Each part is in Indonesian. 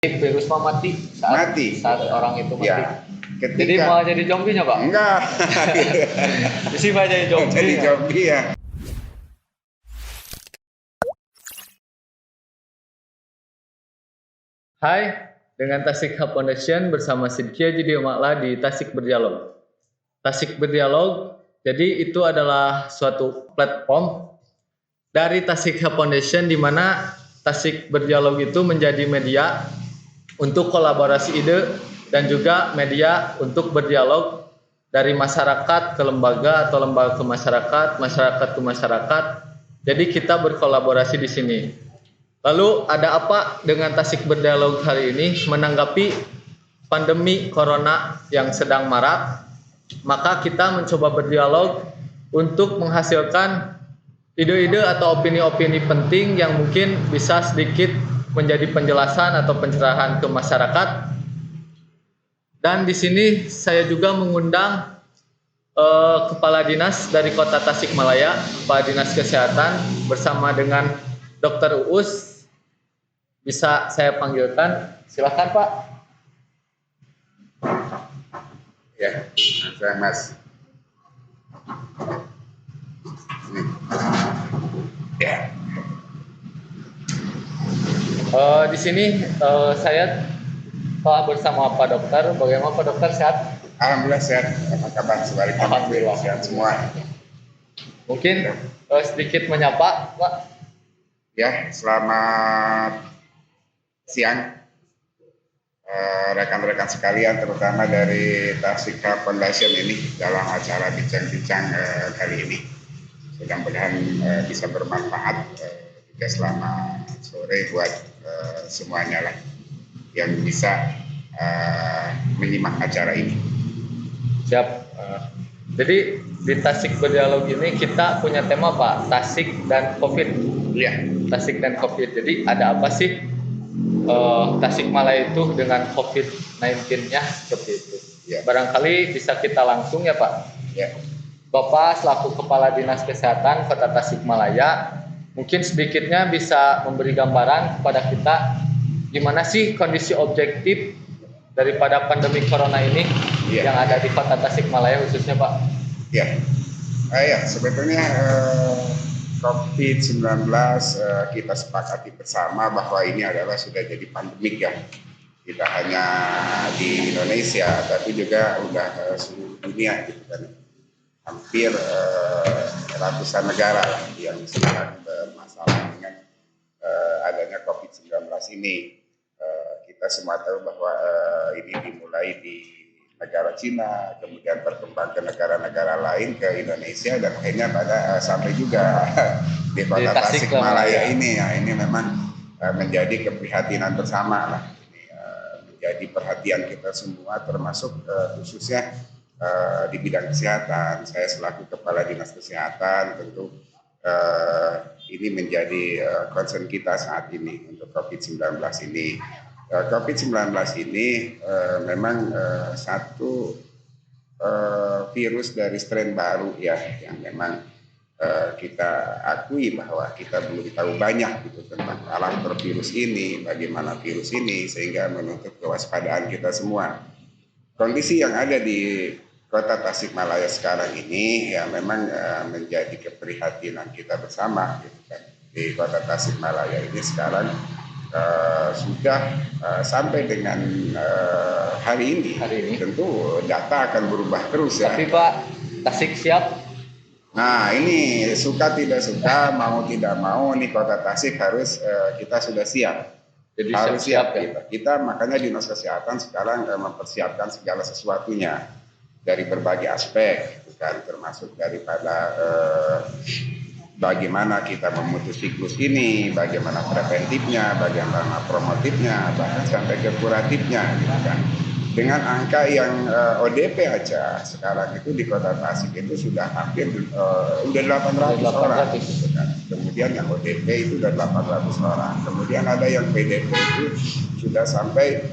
Virus mah mati saat orang itu mati. Ya. Jadi mau jadi zombinya Pak? Enggak. Isi mau jadi zombie. Jadi zombie ya. Hai, dengan Tasik Hub Foundation bersama Sidkia Jadi Makla di Tasik Berdialog. Tasik Berdialog, jadi itu adalah suatu platform dari Tasik Hub Foundation di mana Tasik Berdialog itu menjadi media untuk kolaborasi ide dan juga media untuk berdialog dari masyarakat ke lembaga atau lembaga ke masyarakat, masyarakat ke masyarakat. Jadi kita berkolaborasi di sini. Lalu ada apa dengan Tasik Berdialog hari ini? Menanggapi pandemi corona yang sedang marak, maka kita mencoba berdialog untuk menghasilkan ide-ide atau opini-opini penting yang mungkin bisa sedikit menjadi penjelasan atau pencerahan ke masyarakat. Dan di sini saya juga mengundang Kepala Dinas dari Kota Tasikmalaya, Kepala Dinas Kesehatan bersama dengan Dr. Uus. Bisa saya panggilkan, silakan Pak. Ya, saya Mas. Ini. Ya. Di sini saya telah bersama Pak Dokter. Bagaimana Pak Dokter, sehat? Alhamdulillah sehat. Apa kabar? Sebaliknya Alhamdulillah sehat semua. Mungkin sedikit menyapa Pak. Ya, selamat siang rekan-rekan sekalian, terutama dari Tasik Hub Foundation ini dalam acara bincang-bincang kali ini. Mudah-mudahan bisa bermanfaat juga selama sore buat semuanya lah yang bisa menyimak acara ini. Siap. Jadi di Tasik Berdialog ini kita punya tema Pak, Tasik dan COVID. Iya. Tasik dan COVID. Jadi ada apa sih Tasikmalaya itu dengan COVID-19-nya seperti itu? Ya. Barangkali bisa kita langsung ya Pak. Ya. Bapak selaku Kepala Dinas Kesehatan Kota Tasikmalaya, mungkin sedikitnya bisa memberi gambaran kepada kita gimana sih kondisi objektif daripada pandemi corona ini yang ada di Kota Tasikmalaya khususnya Pak? Ya, ya sebetulnya COVID-19 kita sepakati bersama bahwa ini adalah sudah jadi pandemik ya. Tidak hanya di Indonesia, tapi juga udah seluruh dunia gitu kan. Hampir ratusan negara lah yang sekarang bermasalah dengan adanya COVID-19 ini. Kita semua tahu bahwa ini dimulai di negara Cina, kemudian berkembang ke negara-negara lain, ke Indonesia, dan akhirnya pada sampai juga di Kota Tasikmalaya ini. Ya, ini memang menjadi keprihatinan bersama lah. Ini menjadi perhatian kita semua, termasuk khususnya di bidang kesehatan. Saya selaku Kepala Dinas Kesehatan tentu ini menjadi concern kita saat ini untuk COVID-19 ini. COVID-19 ini memang satu virus dari strain baru ya, yang memang kita akui bahwa kita belum tahu banyak gitu tentang karakter virus ini, bagaimana virus ini, sehingga menuntut kewaspadaan kita semua. Kondisi yang ada di Kota Tasikmalaya sekarang ini ya memang menjadi keprihatinan kita bersama gitu kan. Di Kota Tasikmalaya ini sekarang sudah sampai dengan hari ini tentu data akan berubah terus ya. Tapi Pak, Tasik siap? Nah ini suka tidak suka, mau tidak mau nih Kota Tasik harus kita sudah siap. Jadi harus siap ya? kita makanya Dinas Kesehatan sekarang mempersiapkan segala sesuatunya dari berbagai aspek, bukan termasuk daripada bagaimana kita memutus siklus ini, bagaimana preventifnya, bagaimana promotifnya, bahkan sampai ke kuratifnya, gitu kan. Dengan angka yang ODP aja sekarang itu di Kota Tasik itu sudah hampir udah 800 orang, gitu kan. Kemudian yang ODP itu udah 800 orang. Kemudian ada yang PDP itu sudah sampai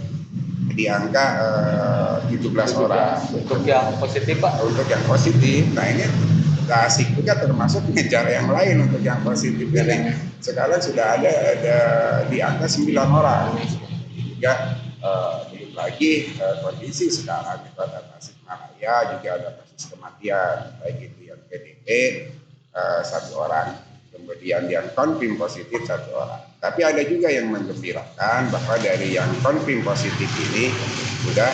di angka 17 orang. Untuk yang positif Pak? Untuk yang positif, nah ini Tasik juga termasuk ngejar yang lain untuk yang positif ini. Sekarang sudah ada di angka 9 orang. juga belum lagi kondisi sekarang di Kota Tasikmalaya juga ada kasus kematian, baik itu yang PDP 1 orang, kemudian yang konfirm positif 1 orang. Tapi ada juga yang menggembirakan bahwa dari yang konfirm positif ini sudah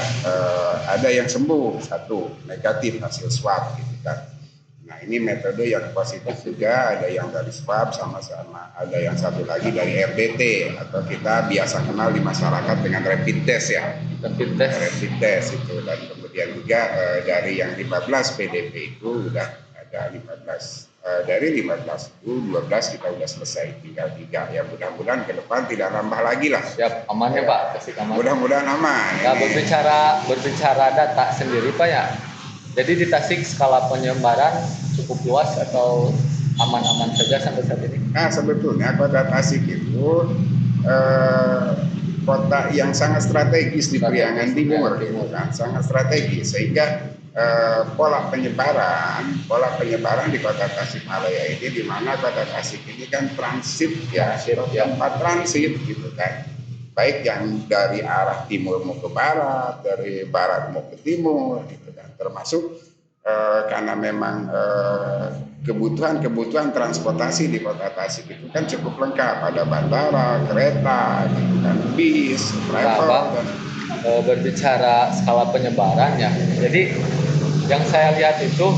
ada yang sembuh 1 negatif hasil swab gitu kan. Nah ini metode yang positif juga, ada yang dari swab sama-sama, ada yang satu lagi dari RDT atau kita biasa kenal di masyarakat dengan rapid test ya. Rapid test itu, dan kemudian juga dari yang 15 PDP itu udah ada 15. Dari 15 itu 12 kita udah selesai, tinggal 3 ya, mudah-mudahan ke depan tidak nambah lagi lah. Siap, aman ya Pak, Tasik aman. Mudah-mudahan aman. Nah, berbicara data sendiri Pak ya. Jadi di Tasik skala penyebaran cukup luas atau aman-aman saja sampai saat ini? Nah sebetulnya Kota Tasik itu kota yang sangat strategis di Priangan Timur, gitu kan, sangat strategis sehingga pola penyebaran di Kota Tasikmalaya ini, di mana Kota Tasik ini kan transit ya, tempat transit gitu kan, baik yang dari arah timur mau ke barat, dari barat mau ke timur gitu kan, termasuk karena memang kebutuhan transportasi di Kota Tasik itu kan cukup lengkap, ada bandara, kereta gitu kan, bis, travel dan berbicara skala penyebaran ya. Jadi yang saya lihat itu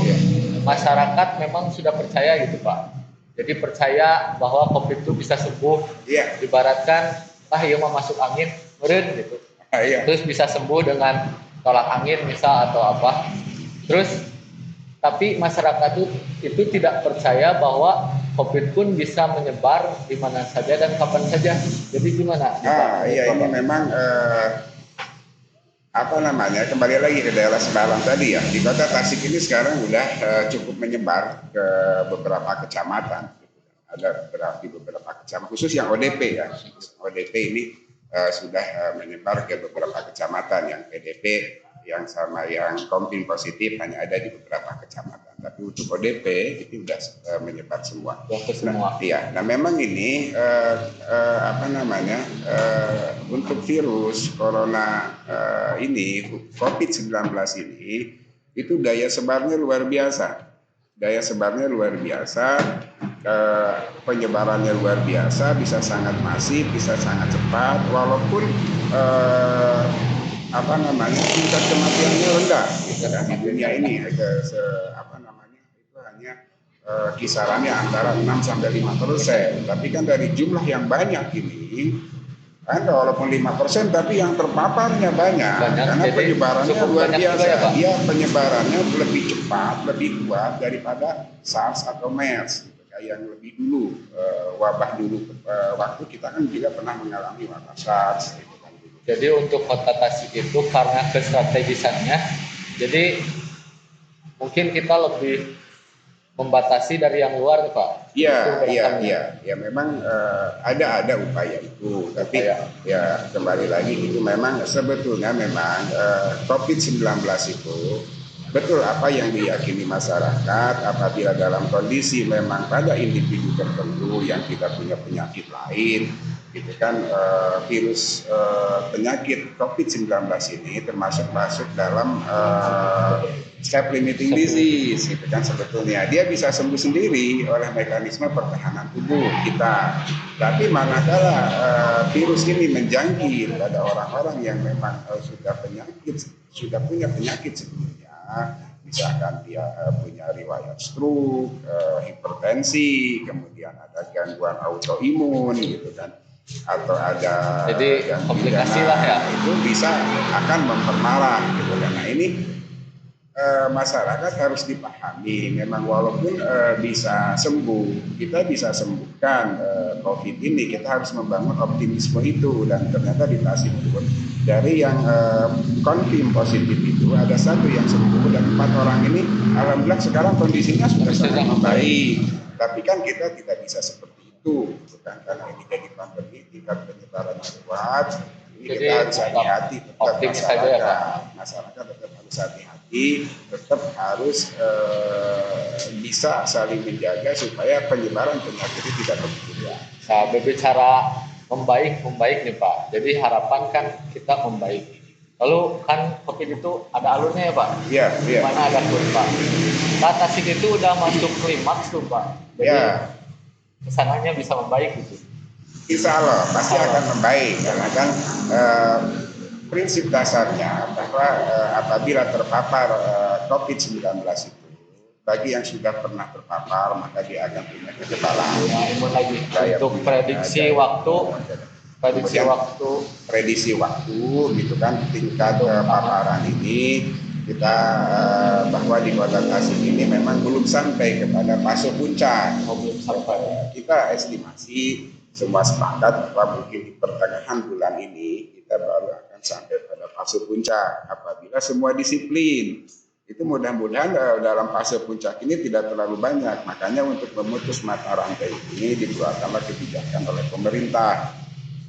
masyarakat memang sudah percaya gitu Pak. Jadi percaya bahwa COVID itu bisa sembuh. Iya. Ibaratkan iya mah masuk angin meureun gitu. Iya. Terus bisa sembuh dengan tolak angin misal atau apa. Terus tapi masyarakat itu tidak percaya bahwa COVID pun bisa menyebar di mana saja dan kapan saja. Jadi gimana? Iya, ini memang kembali lagi ke daerah Semarang tadi ya. Di Kota Tasik ini sekarang udah cukup menyebar ke beberapa kecamatan. Ada di beberapa kecamatan, khusus yang ODP ya. ODP ini sudah menyebar ke beberapa kecamatan, yang PDP yang sama yang konfirm positif hanya ada di beberapa kecamatan. Tapi untuk ODP itu sudah menyebar semua. Nah memang ini untuk virus corona ini, COVID-19 ini, itu daya sebarnya luar biasa. Penyebarannya luar biasa, bisa sangat masif, bisa sangat cepat, walaupun tingkat kematiannya rendah gitu kan, di dunia ini itu hanya kisarannya antara 6-5%. Tapi kan dari jumlah yang banyak ini kan, walaupun 5%, tapi yang terpaparnya banyak karena penyebarannya luar biasa. Dia penyebarannya lebih cepat, lebih kuat daripada SARS atau MERS gitu, yang lebih dulu wabah dulu waktu kita kan juga pernah mengalami wabah SARS gitu. Jadi untuk Kota Tasik itu karena kestrategisannya, jadi mungkin kita lebih membatasi dari yang luar, Pak. Iya, memang ada upaya itu, tapi ya kembali lagi itu memang sebetulnya memang COVID-19 itu betul apa yang diyakini masyarakat, apabila dalam kondisi memang pada individu tertentu yang tidak punya penyakit lain gitu kan, virus penyakit COVID-19 ini termasuk masuk dalam self limiting disease gitu kan, sebetulnya dia bisa sembuh sendiri oleh mekanisme pertahanan tubuh kita. Tapi manakala virus ini menjangkit pada orang-orang yang memang sudah punya penyakit sebelumnya, misalkan dia punya riwayat stroke, hipertensi, kemudian ada gangguan autoimun gitu kan, atau ada komplikasi lah ya, itu bisa akan memperparah gitu kan. Nah ini masyarakat harus dipahami, memang walaupun bisa sembuh, kita bisa sembuhkan COVID ini, kita harus membangun optimisme itu. Dan ternyata di Tasik pun dari yang konfirm positif itu ada 1 yang sembuh, dan 4 orang ini alhamdulillah sekarang kondisinya sudah sangat membaik. Tapi kan kita tidak bisa seperti itu, bukan, karena ini jadi pandemi, tingkat penyebaran kuat. Ini jadi kita harus hati-hati, masyarakat tetap harus hati-hati, tetap harus bisa saling menjaga supaya penyebaran penyakit itu tidak terjadi. Nah, berbicara membaik nih Pak. Pak. Jadi harapan kan kita membaik. Lalu kan COVID itu ada alurnya ya Pak. Iya, iya. Mana ada kurva. Nah, Tasik itu udah masuk klimaks tuh Pak. Jadi kesananya bisa membaik gitu. Insya Allah pasti akan membaik karena kan prinsip dasarnya bahwa apabila terpapar COVID-19 itu bagi yang sudah pernah terpapar maka dia akan punya kekebalan. Imun lagi. Untuk prediksi waktu. Prediksi waktu gitu kan tingkat paparan ini kita bahwa di Kota Tasik ini memang belum sampai kepada fase puncak. Belum sampai. Kita estimasi semua sepakat bahwa mungkin di pertengahan bulan ini kita baru akan sampai pada fase puncak apabila semua disiplin. Itu mudah-mudahan dalam fase puncak ini tidak terlalu banyak. Makanya untuk memutus mata rantai ini dikeluarkanlah kebijakan oleh pemerintah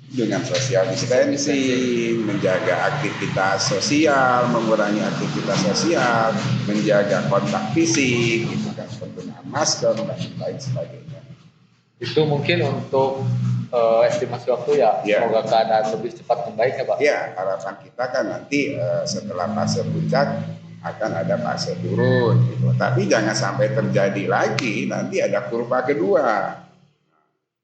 dengan social distancing, menjaga aktivitas sosial, mengurangi aktivitas sosial, menjaga kontak fisik, gitu kan, penggunaan masker dan lain sebagainya. Itu mungkin untuk estimasi waktu ya. Semoga keadaan lebih cepat membaik ya Pak. Ya, harapan kita kan nanti setelah fase puncak akan ada fase turun gitu. Tapi jangan sampai terjadi lagi nanti ada kurva kedua.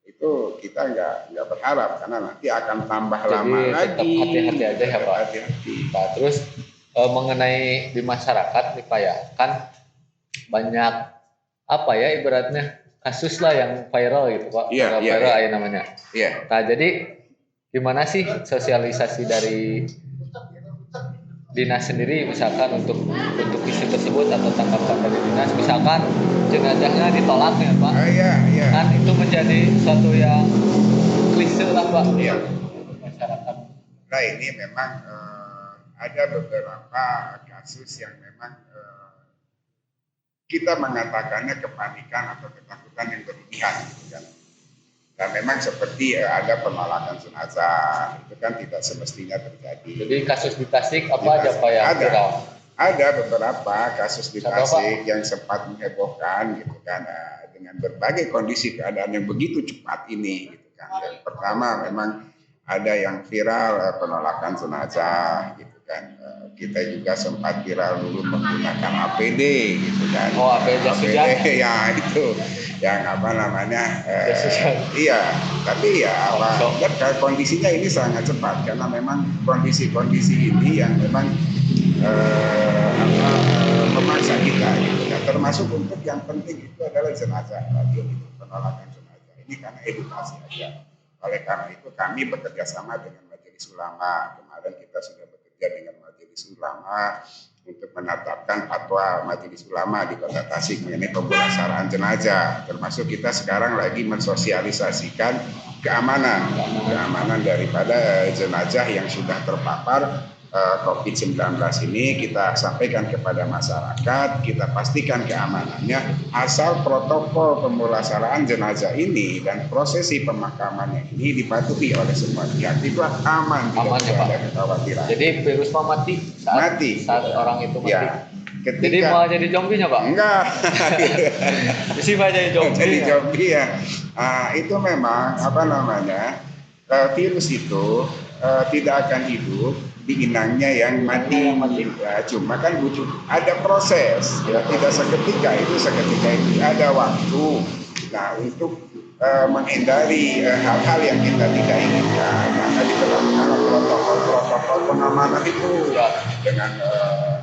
Itu kita nggak berharap karena nanti akan tambah lama lagi. Jadi hati-hati aja ya Pak. Hati-hati. Nah, terus mengenai di masyarakat nih Pak ya, kan banyak apa ya ibaratnya kasus lah yang viral gitu Pak. Viral aja namanya. Iya. Nah jadi gimana sih sosialisasi dari dinas sendiri misalkan untuk isu tersebut atau tanggapan dari dinas, misalkan jenazahnya ditolak ya Pak. Iya. Kan itu menjadi suatu yang klise lah Pak. Iya. Masyarakat. Nah ini memang ada beberapa kasus yang memang kita mengatakannya kepanikan atau ketakutan yang berlebihan gitu kan. Dan memang seperti ada penolakan jenazah itu kan tidak semestinya terjadi. Jadi kasus di Tasik apa aja Pak yang viral? Ada beberapa kasus di Tasik yang sempat menghebohkan gitu kan, dengan berbagai kondisi keadaan yang begitu cepat ini gitu kan. Yang pertama memang ada yang viral penolakan jenazah gitu kan. Kita juga sempat viral dulu menggunakan APD gitu kan. Oh, APD ya itu yang apa namanya iya, tapi ya apa kondisinya ini sangat cepat karena memang kondisi-kondisi ini yang memang memaksa kita gitu kan. Termasuk untuk yang penting itu adalah jenazah tadi itu penolakan jenazah ini karena edukasi aja. Oleh karena itu kami bekerja sama dengan Majelis Ulama. Kemarin kita sudah bekerja dengan Majelis Ulama untuk menetapkan fatwa Majelis Ulama di Kota Tasik mengenai pemulasaraan jenazah. Termasuk kita sekarang lagi mensosialisasikan keamanan daripada jenazah yang sudah terpapar COVID-19 ini. Kita sampaikan kepada masyarakat, kita pastikan keamanannya asal protokol pemulasaraan jenazah ini dan prosesi pemakamannya ini dipatuhi oleh semua pihak. Itu aman, tidak ada kekhawatiran. Jadi virus mati saat orang itu mati. Ya. Jadi mau jadi zombinya Pak? Enggak. Bisa jadi zombie. Jadi zombie ya. Itu memang apa namanya virus itu tidak akan hidup di inangnya yang mati. Ya, cuma kan butuh ada proses. Ya, tidak seketika itu ada waktu. Nah untuk menghindari hal-hal yang kita tidak inginkan, maka diberlakukan protokol pengamanan itu dengan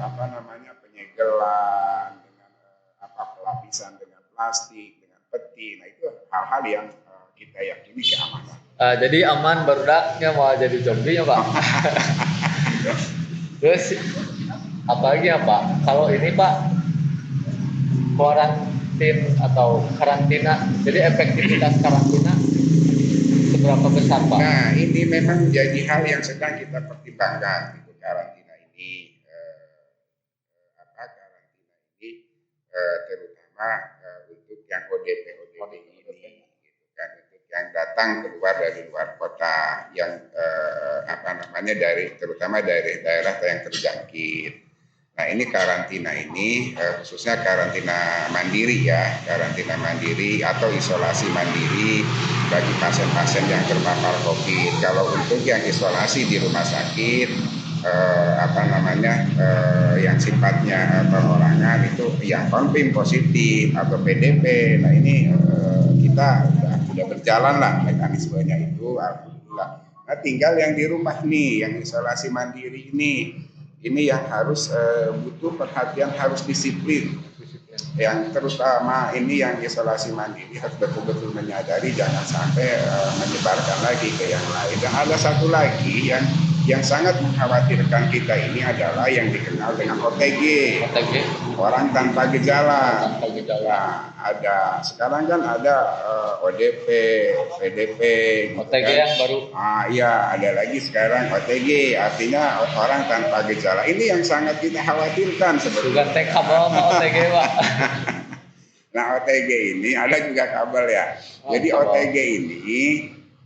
apa namanya penyegelan, dengan pelapisan dengan plastik, dengan peti. Nah itu hal-hal yang kita yakini keamanan. Jadi aman berudaknya mau jadi zombie ya Pak. Terus apalagi ya Pak? Kalau ini Pak kuarantin atau karantina, jadi efektivitas karantina seberapa besar Pak? Nah ini memang menjadi hal yang sedang kita pertimbangkan gitu, karantina ini. Terutama untuk yang ODP ini gitu kan, untuk yang datang keluar dari luar kota yang terutama dari daerah yang terjangkit. Nah ini karantina ini khususnya karantina mandiri atau isolasi mandiri bagi pasien-pasien yang terpapar COVID. Kalau untuk yang isolasi di rumah sakit, yang sifatnya perorangan itu yang konfirm positif atau PDP. Nah ini kita sudah berjalan lah mekanismenya itu, alhamdulillah. Nah tinggal yang di rumah nih, yang isolasi mandiri ini yang harus butuh perhatian, harus disiplin. Yang terutama ini yang isolasi mandiri harus betul-betul menyadari jangan sampai menyebarkan lagi ke yang lain. Dan ada satu lagi yang sangat mengkhawatirkan kita ini adalah yang dikenal dengan OTG. Orang tanpa gejala. Nah, sekarang kan ada ODP, PDP. OTG kan? Yang baru. Iya, ada lagi sekarang OTG, artinya orang tanpa gejala. Ini yang sangat kita khawatirkan sebetulnya. Juga kabel sama OTG, Pak. Nah, OTG ini ada juga kabel ya. Jadi kabel. OTG ini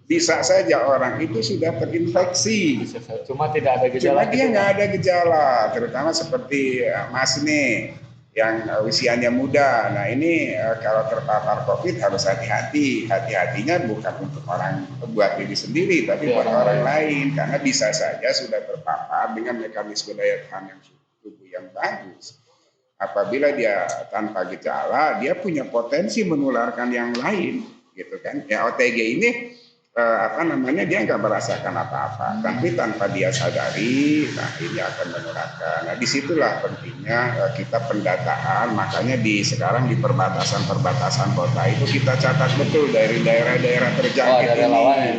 bisa saja orang itu sudah terinfeksi. Cuma tidak ada gejala. Cuma dia nggak ada gejala, terutama seperti Mas nih yang usianya muda. Nah ini kalau terpapar COVID harus hati-hati. Hati-hatinya bukan untuk orang buat diri sendiri, tapi buat orang lain. Karena bisa saja sudah terpapar dengan mekanisme daya tahan yang tubuh yang bagus. Apabila dia tanpa gejala, dia punya potensi menularkan yang lain, gitu kan? Ya OTG ini dia nggak merasakan apa-apa, tapi tanpa dia sadari, nah ini akan menularkan. Nah disitulah pentingnya kita pendataan, makanya sekarang di perbatasan kota itu kita catat betul dari daerah-daerah terjangkit ini.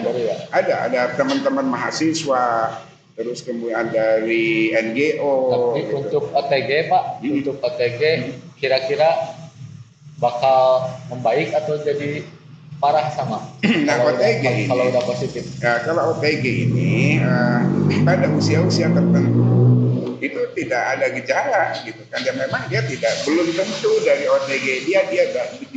Ada teman-teman mahasiswa, terus kemudian dari NGO. Tapi gitu. Untuk OTG Pak, untuk OTG kira-kira bakal membaik atau jadi parah sama? Nah, OTG kalau udah positif. Ya, kalau OTG ini pada usia-usia tertentu itu tidak ada gejala gitu kan. Dan memang dia belum tentu dari OTG dia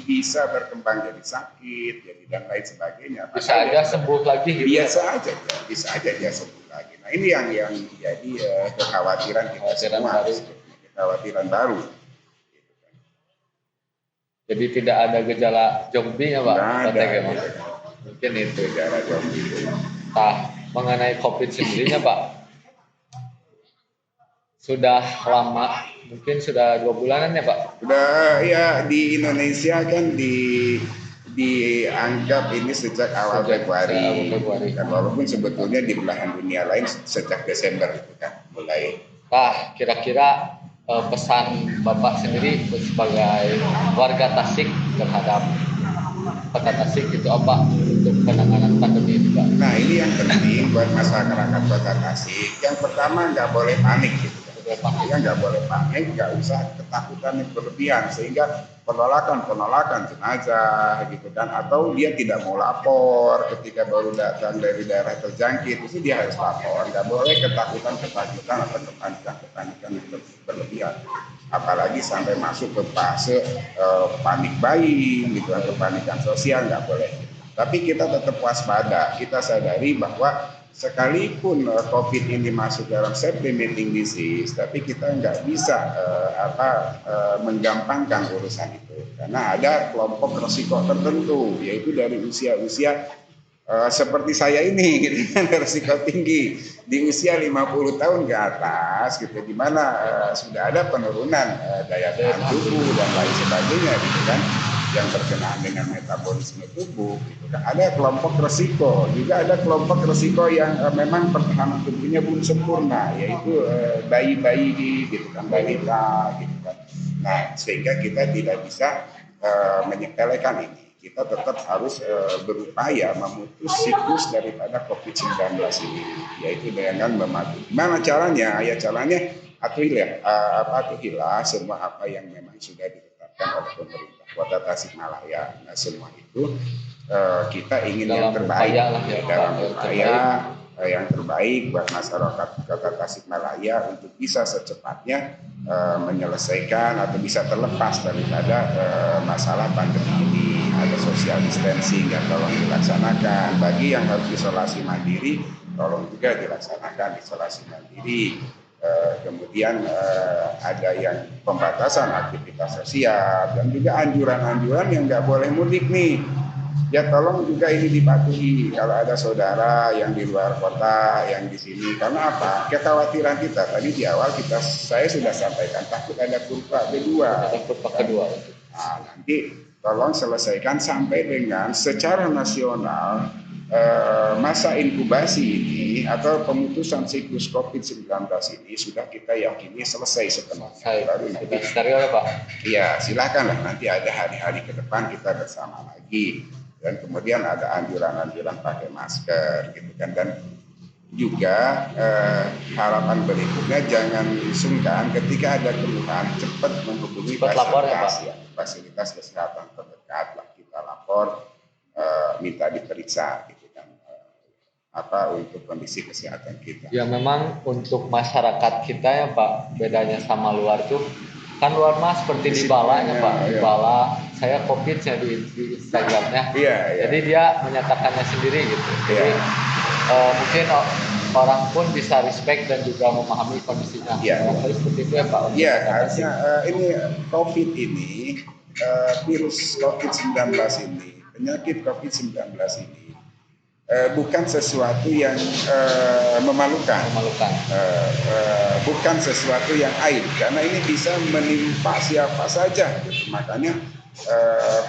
bisa berkembang jadi sakit, jadi dan lain sebagainya. Bisa aja sembuh lagi gitu. Biasa aja, bisa aja dia sembuh lagi. Nah, ini yang jadi kekhawatiran kita semua. Kekhawatiran baru. Jadi tidak ada gejala zombie-nya Pak? Mungkin itu gejala zombie. Nah, mengenai COVID sendirinya Pak, sudah lama, mungkin sudah 2 bulanan ya Pak? Sudah ya, di Indonesia kan dianggap ini sejak awal Februari. Dan walaupun sebetulnya di belahan dunia lain sejak Desember itu kan mulai. Nah, kira-kira pesan Bapak sendiri sebagai warga Tasik terhadap Kota Tasik itu apa untuk penanganan pandemi ini Pak? Nah ini yang penting buat masyarakat Kota Tasik. Yang pertama nggak boleh panik gitu. Nggak boleh panik, nggak usah ketakutan yang berlebihan sehingga penolakan jenazah gitu kan, atau dia tidak mau lapor ketika baru datang dari daerah terjangkit, itu dia harus lapor. Nggak boleh ketakutan atau kepanikan yang berlebihan, apalagi sampai masuk ke fase panik buying gitu atau kepanikan sosial, nggak boleh. Tapi kita tetap waspada, kita sadari bahwa sekalipun COVID ini masuk dalam self-limiting disease, tapi kita nggak bisa menggampangkan urusan itu, karena ada kelompok risiko tertentu, yaitu dari usia-usia seperti saya ini, gitu kan, risiko tinggi di usia 50 tahun ke atas, gitu, di mana sudah ada penurunan daya tahan tubuh dan lain sebagainya, gitu kan, yang berkenaan dengan metabolisme tubuh, gitu kan. Ada kelompok risiko, juga ada kelompok risiko yang memang pertahanan tubuhnya belum sempurna, yaitu bayi-bayi, gitu kan, balita, gitu kan. Nah, sehingga kita tidak bisa menyepelekan ini. Kita tetap harus berupaya memutus siklus daripada COVID-19 ini, yaitu dengan mematuhi. Gimana caranya? Ya caranya atuhilah semua apa yang memang sudah ditetapkan oleh pemerintah Kota Tasikmalaya. Nah, semua itu kita ingin dalam yang terbaik, dalam upaya yang terbaik buat masyarakat Kota Tasikmalaya untuk bisa secepatnya menyelesaikan atau bisa terlepas daripada masalah pandemi ini. Ada social distancing yang tolong dilaksanakan. Bagi yang harus isolasi mandiri, tolong juga dilaksanakan isolasi mandiri. Kemudian ada yang pembatasan aktivitas sosial, dan juga anjuran-anjuran yang nggak boleh mudik nih. Ya tolong juga ini dipatuhi kalau ada saudara yang di luar kota, yang di sini. Karena apa? Kekhawatiran kita tadi di awal saya sudah sampaikan takut ada kurva kedua. Ada kurva kedua. Nah, nanti tolong selesaikan sampai dengan secara nasional masa inkubasi ini atau pemutusan siklus COVID-19 ini sudah kita yakini selesai sepenuhnya. Baru nanti steril ya Pak? Iya, silakanlah nanti ada hari-hari ke depan kita bersama lagi. Dan kemudian ada anjuran-anjuran pakai masker gitu kan. Dan juga harapan berikutnya jangan sungkan ketika ada keluhan cepat menghubungi fasilitas kesehatan terdekat lah, kita lapor minta diperiksa gitu kan untuk kondisi kesehatan kita. Ya memang untuk masyarakat kita ya Pak, bedanya sama luar tuh kan luar mah seperti di Bala ya Pak, di Bala saya COVID-nya di Instagramnya. Jadi dia menyatakannya sendiri gitu. Jadi mungkin orang pun bisa respect dan juga memahami kondisinya. Harus seperti itu ya Pak. Iya, harusnya ini COVID ini, virus COVID-19 ini, penyakit COVID-19 ini bukan sesuatu yang memalukan. Bukan sesuatu yang aib, karena ini bisa menimpa siapa saja gitu. Makanya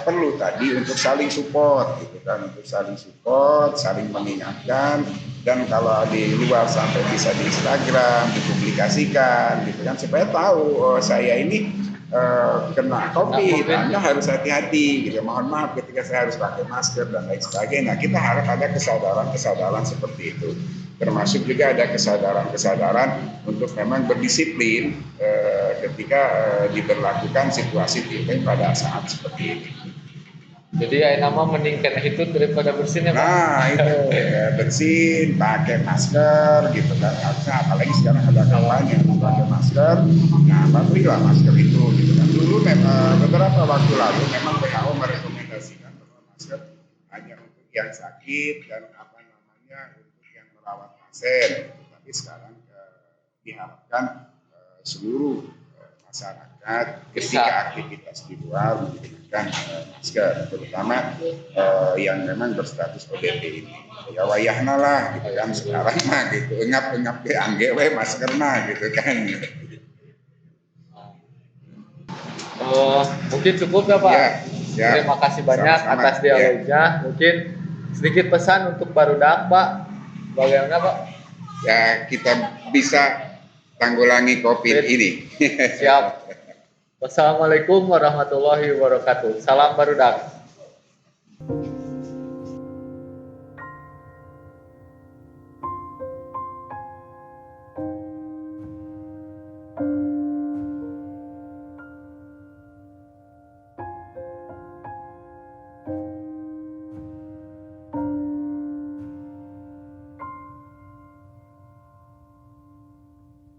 perlu tadi untuk saling support gitu kan, untuk saling support, saling mengingatkan. Dan kalau di luar sampai bisa di Instagram dipublikasikan gitu kan, supaya tahu saya ini kena COVID, Anda harus hati-hati gitu. Mohon maaf ketika saya harus pakai masker dan lain sebagainya. Nah, kita harap ada kesadaran seperti itu. Termasuk juga ada kesadaran untuk memang berdisiplin ketika diberlakukan situasi pada saat seperti ini. Jadi ya nama mending kena hitut daripada bersin ya Pak? Nah itu bersin, pakai masker gitu kan. Harusnya apalagi sekarang ada kampanye pakai masker. Nah patuhilah masker itu gitu kan. Dulu beberapa waktu lalu memang WHO merekomendasikan bahwa masker hanya untuk yang sakit dan untuk yang merawat pasien. Tapi sekarang diharapkan seluruh masyarakat ketika aktivitas di luar menggunakan masker, terutama yang memang berstatus ODP ini. Ya wayahna lah gitu kan sekarang mah gitu, engap ke angge masker mah gitu kan. Mungkin cukup ya Pak. Ya. Terima kasih banyak atas dialognya. Mungkin sedikit pesan untuk barudak Pak. Bagaimana Pak? Ya kita bisa tanggulangi COVID ini. Siap. Wassalamualaikum warahmatullahi wabarakatuh. Salam barudak.